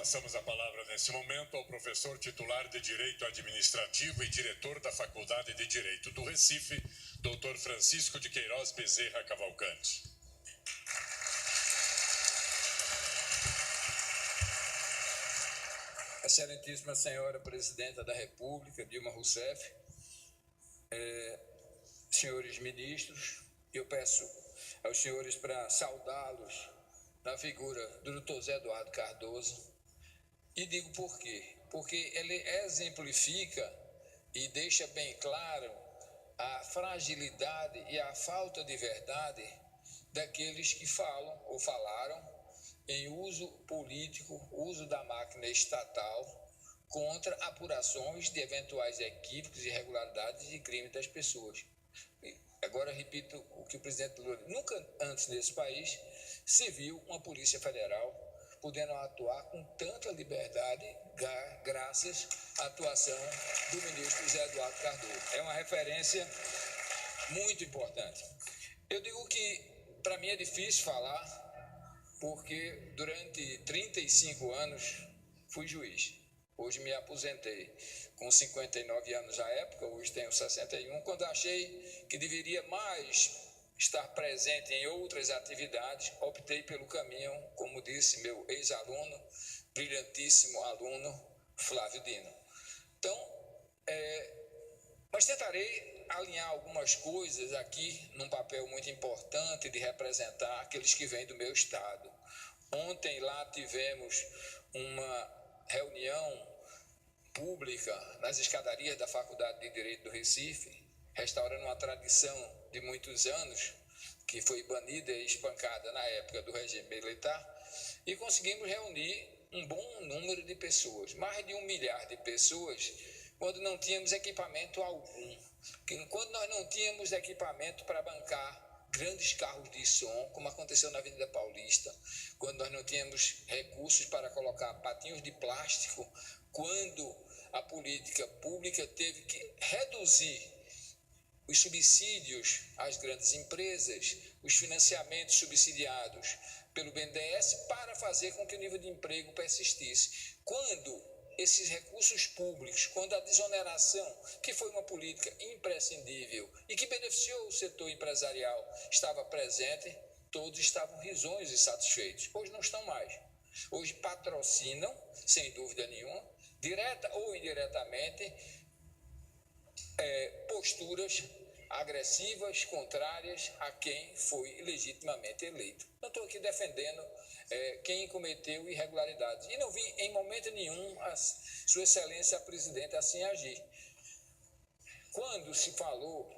Passamos a palavra nesse momento ao professor titular de Direito Administrativo e diretor da Faculdade de Direito do Recife, Dr. Francisco de Queiroz Bezerra Cavalcante. Excelentíssima Senhora Presidenta da República, Dilma Rousseff, senhores ministros, eu peço aos senhores para saudá-los na figura do Dr. Zé Eduardo Cardoso, e digo por quê? Porque ele exemplifica e deixa bem claro a fragilidade e a falta de verdade daqueles que falam ou falaram em uso político, uso da máquina estatal contra apurações de eventuais equívocos, irregularidades e crimes das pessoas. E agora repito o que o presidente Lula, nunca antes nesse país se viu uma Polícia Federal podendo atuar com tanta liberdade graças à atuação do ministro Zé Eduardo Cardoso. É uma referência muito importante. Eu digo que para mim é difícil falar porque durante 35 anos fui juiz. Hoje me aposentei com 59 anos à época, hoje tenho 61, quando achei que deveria mais estar presente em outras atividades, optei pelo caminho, como disse meu ex-aluno, brilhantíssimo aluno, Flávio Dino. Então, mas tentarei alinhar algumas coisas aqui num papel muito importante de representar aqueles que vêm do meu estado. Ontem lá tivemos uma reunião pública nas escadarias da Faculdade de Direito do Recife, restaurando uma tradição de muitos anos, que foi banida e espancada na época do regime militar, e conseguimos reunir um bom número de pessoas, mais de 1 milhar de pessoas, quando não tínhamos equipamento algum, quando nós não tínhamos equipamento para bancar grandes carros de som, como aconteceu na Avenida Paulista, quando nós não tínhamos recursos para colocar patinhos de plástico, quando a política pública teve que reduzir os subsídios às grandes empresas, os financiamentos subsidiados pelo BNDES para fazer com que o nível de emprego persistisse. Quando esses recursos públicos, quando a desoneração, que foi uma política imprescindível e que beneficiou o setor empresarial, estava presente, todos estavam risonhos e satisfeitos. Hoje não estão mais. Hoje patrocinam, sem dúvida nenhuma, direta ou indiretamente, posturas agressivas, contrárias a quem foi legitimamente eleito. Não estou aqui defendendo quem cometeu irregularidades. E não vi em momento nenhum Sua Excelência a Presidente assim agir. Quando se falou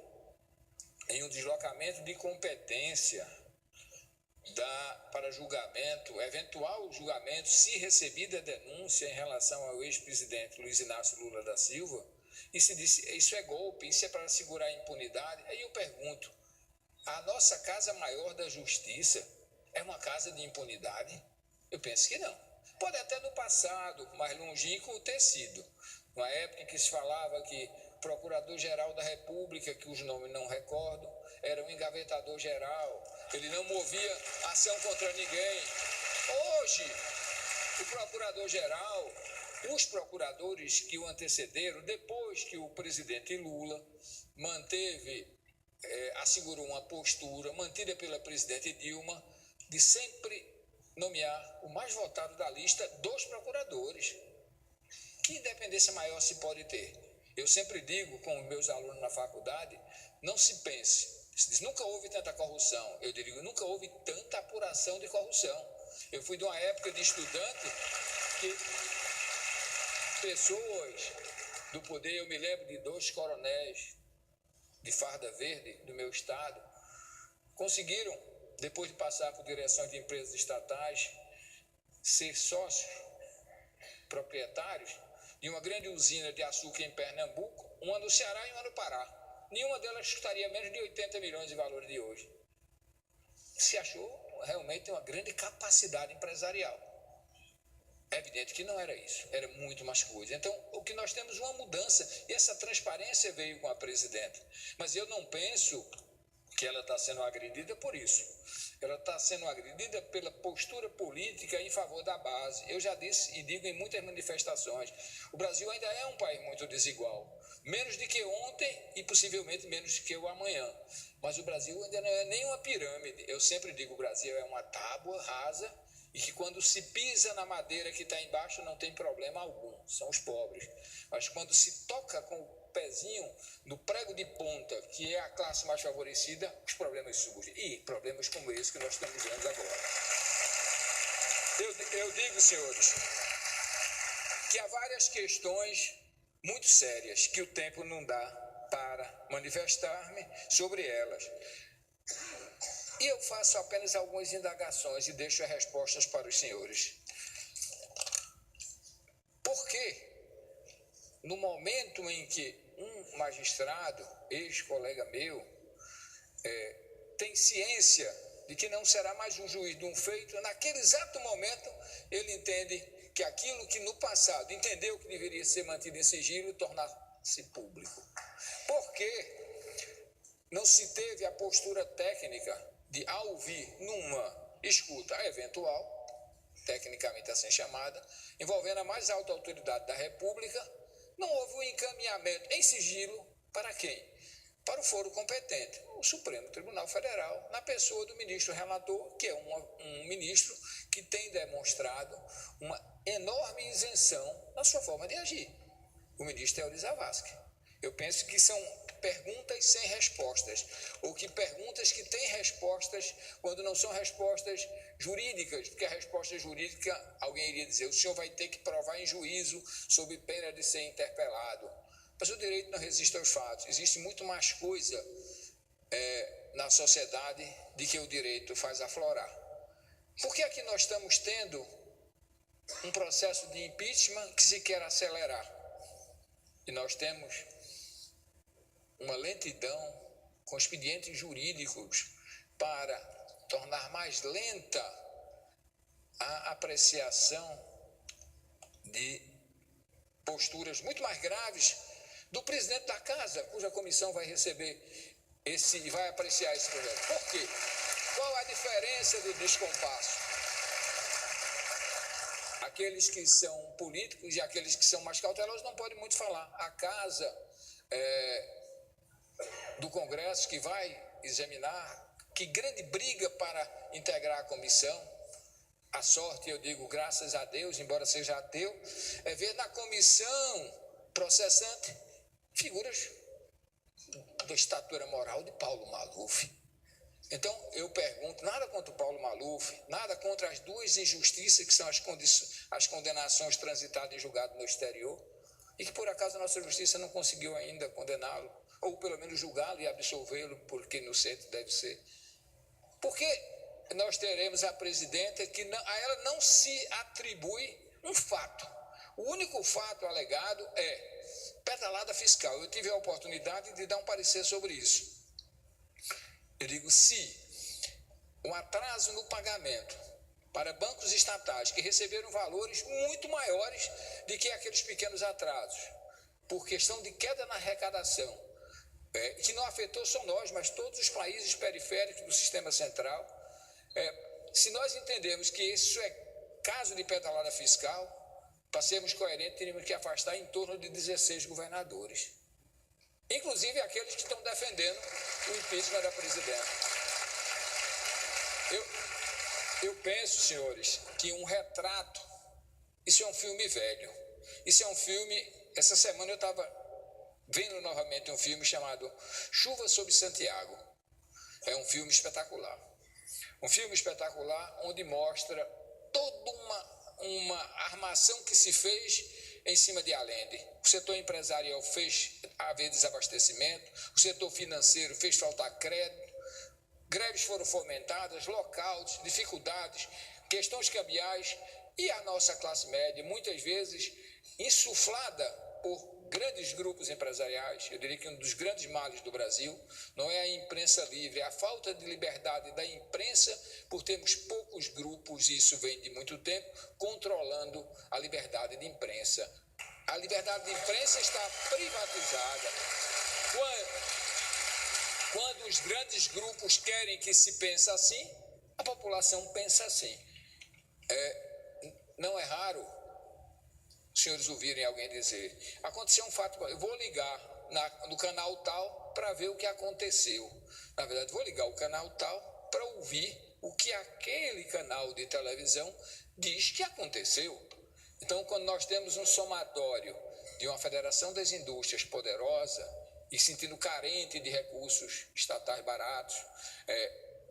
em um deslocamento de competência para julgamento, eventual julgamento, se recebida denúncia em relação ao ex-presidente Luiz Inácio Lula da Silva, e se disse, isso é golpe, isso é para segurar a impunidade. Aí eu pergunto, a nossa Casa Maior da Justiça é uma casa de impunidade? Eu penso que não. Pode até no passado, mais longínquo, ter sido. Uma época em que se falava que o Procurador-Geral da República, que os nomes não recordo, era um engavetador-geral, ele não movia ação contra ninguém. Hoje, o Procurador-Geral, os procuradores que o antecederam, depois que o presidente Lula assegurou uma postura mantida pela presidente Dilma de sempre nomear o mais votado da lista dos procuradores. Que independência maior se pode ter? Eu sempre digo com os meus alunos na faculdade, não se pense, se diz, nunca houve tanta corrupção. Eu digo, nunca houve tanta apuração de corrupção. Eu fui de uma época de estudante que pessoas do poder, eu me lembro de 2 coronéis de farda verde do meu estado, conseguiram, depois de passar por direções de empresas estatais, ser sócios proprietários de uma grande usina de açúcar em Pernambuco, uma no Ceará e uma no Pará. Nenhuma delas custaria menos de 80 milhões de valores de hoje. Se achou realmente uma grande capacidade empresarial. É evidente que não era isso, era muito mais coisa. Então, o que nós temos é uma mudança, e essa transparência veio com a presidenta. Mas eu não penso que ela está sendo agredida por isso. Ela está sendo agredida pela postura política em favor da base. Eu já disse e digo em muitas manifestações, o Brasil ainda é um país muito desigual. Menos do que ontem e possivelmente menos do que o amanhã. Mas o Brasil ainda não é nem uma pirâmide. Eu sempre digo que o Brasil é uma tábua rasa e que quando se pisa na madeira que está embaixo não tem problema algum, são os pobres. Mas quando se toca com o pezinho no prego de ponta, que é a classe mais favorecida, os problemas surgem. E problemas como esse que nós estamos vendo agora. Eu digo, senhores, que há várias questões muito sérias que o tempo não dá para manifestar-me sobre elas. E eu faço apenas algumas indagações e deixo as respostas para os senhores. Por que, no momento em que um magistrado, ex-colega meu, tem ciência de que não será mais um juiz de um feito, naquele exato momento ele entende que aquilo que no passado entendeu que deveria ser mantido em sigilo tornar-se público. Por que não se teve a postura técnica de, ao ouvir numa escuta eventual, tecnicamente assim chamada, envolvendo a mais alta autoridade da República, não houve um encaminhamento em sigilo para quem? Para o foro competente, o Supremo Tribunal Federal, na pessoa do ministro relator, que é um ministro que tem demonstrado uma enorme isenção na sua forma de agir, o ministro Teori Zavascki. Eu penso que são perguntas sem respostas, ou que perguntas que têm respostas quando não são respostas jurídicas, porque a resposta jurídica, alguém iria dizer, o senhor vai ter que provar em juízo sob pena de ser interpelado. Mas o direito não resiste aos fatos. Existe muito mais coisa na sociedade de que o direito faz aflorar. Por que aqui nós estamos tendo um processo de impeachment que se quer acelerar? E nós temos uma lentidão com expedientes jurídicos para tornar mais lenta a apreciação de posturas muito mais graves do presidente da casa, cuja comissão vai receber e vai apreciar esse projeto. Por quê? Qual a diferença do descompasso? Aqueles que são políticos e aqueles que são mais cautelosos não podem muito falar. A casa do Congresso que vai examinar, que grande briga para integrar a comissão, a sorte, eu digo, graças a Deus, embora seja ateu, é ver na comissão processante figuras da estatura moral de Paulo Maluf. Então, eu pergunto, nada contra o Paulo Maluf, nada contra as duas injustiças que são as condenações transitadas em julgado no exterior, e que por acaso a nossa justiça não conseguiu ainda condená-lo, ou pelo menos julgá-lo e absolvê-lo, porque inocente deve ser. Porque nós teremos a presidenta que a ela não se atribui um fato. O único fato alegado é pedalada fiscal. Eu tive a oportunidade de dar um parecer sobre isso. Eu digo, se um atraso no pagamento para bancos estatais que receberam valores muito maiores do que aqueles pequenos atrasos, por questão de queda na arrecadação, que não afetou só nós, mas todos os países periféricos do sistema central, se nós entendemos que isso é caso de pedalada fiscal, para sermos coerentes, teríamos que afastar em torno de 16 governadores, inclusive aqueles que estão defendendo o impeachment da presidenta. Eu penso, senhores, que um retrato, isso é um filme velho. Isso é um filme, essa semana eu estava vendo novamente um filme chamado Chuva sobre Santiago. É um filme espetacular. Um filme espetacular onde mostra toda uma armação que se fez em cima de Allende. O setor empresarial fez haver desabastecimento, o setor financeiro fez faltar crédito, greves foram fomentadas, lockouts, dificuldades, questões cambiais, e a nossa classe média, muitas vezes insuflada por grandes grupos empresariais. Eu diria que um dos grandes males do Brasil não é a imprensa livre, é a falta de liberdade da imprensa, por termos poucos grupos, e isso vem de muito tempo, controlando a liberdade de imprensa. A liberdade de imprensa está privatizada. Quando os grandes grupos querem que se pense assim, a população pensa assim. Não é raro os senhores ouvirem alguém dizer: aconteceu um fato, eu vou ligar no canal tal para ver o que aconteceu. Na verdade, vou ligar o canal tal para ouvir o que aquele canal de televisão diz que aconteceu. Então, quando nós temos um somatório de uma Federação das Indústrias poderosa e sentindo carente de recursos estatais baratos,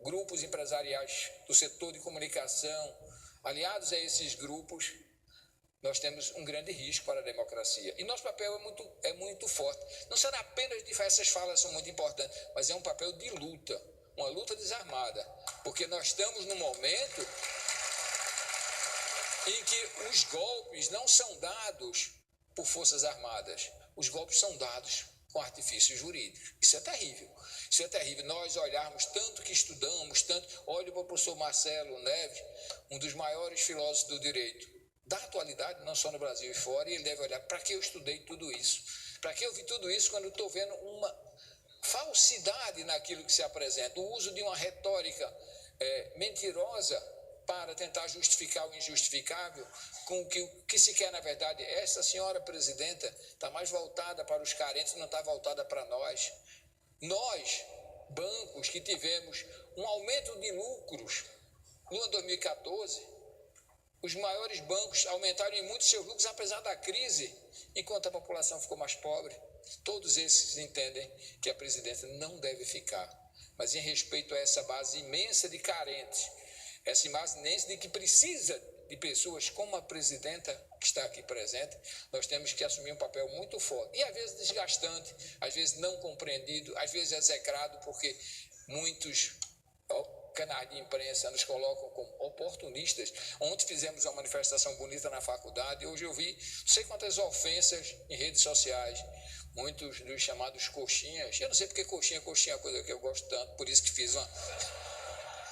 grupos empresariais do setor de comunicação, aliados a esses grupos, nós temos um grande risco para a democracia. E nosso papel é muito forte. Não será apenas de essas falas são muito importantes, mas é um papel de luta, uma luta desarmada, porque nós estamos num momento em que os golpes não são dados por forças armadas, os golpes são dados com artifícios jurídicos. Isso é terrível. Isso é terrível. Nós olharmos tanto que estudamos, tanto... Olhe para o professor Marcelo Neves, um dos maiores filósofos do direito da atualidade, não só no Brasil e fora, e ele deve olhar: para que eu estudei tudo isso? Para que eu vi tudo isso quando eu estou vendo uma falsidade naquilo que se apresenta, o uso de uma retórica mentirosa para tentar justificar o injustificável, com o que se quer, na verdade. Essa senhora presidenta está mais voltada para os carentes, não está voltada para nós. Nós, bancos que tivemos um aumento de lucros no ano 2014, os maiores bancos aumentaram em muito seus lucros, apesar da crise, enquanto a população ficou mais pobre. Todos esses entendem que a presidência não deve ficar, mas em respeito a essa base imensa de carentes, essa base imensa de que precisa de pessoas como a presidenta que está aqui presente, nós temos que assumir um papel muito forte, e às vezes desgastante, às vezes não compreendido, às vezes execrado, porque muitos canais de imprensa nos colocam como oportunistas. Ontem fizemos uma manifestação bonita na faculdade, hoje eu vi não sei quantas ofensas em redes sociais, muitos dos chamados coxinhas. Eu não sei porque coxinha é uma coisa que eu gosto tanto, por isso que fiz uma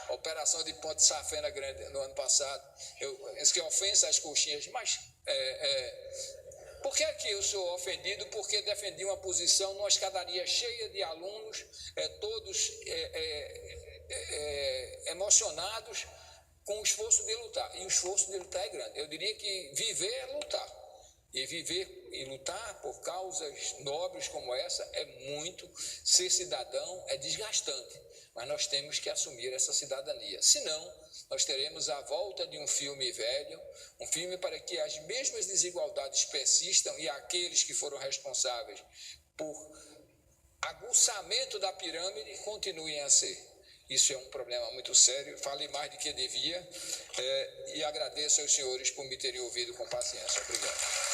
operação de ponte safena grande no ano passado. Isso que é ofensa às coxinhas, mas por que é que eu sou ofendido? Porque defendi uma posição numa escadaria cheia de alunos, todos emocionados com o esforço de lutar. E o esforço de lutar é grande. Eu diria que viver é lutar. E viver e lutar por causas nobres como essa é muito. Ser cidadão é desgastante, mas nós temos que assumir essa cidadania. Senão, nós teremos a volta de um filme velho, um filme para que as mesmas desigualdades persistam e aqueles que foram responsáveis por aguçamento da pirâmide continuem a ser. Isso é um problema muito sério. Falei mais do que devia e agradeço aos senhores por me terem ouvido com paciência. Obrigado.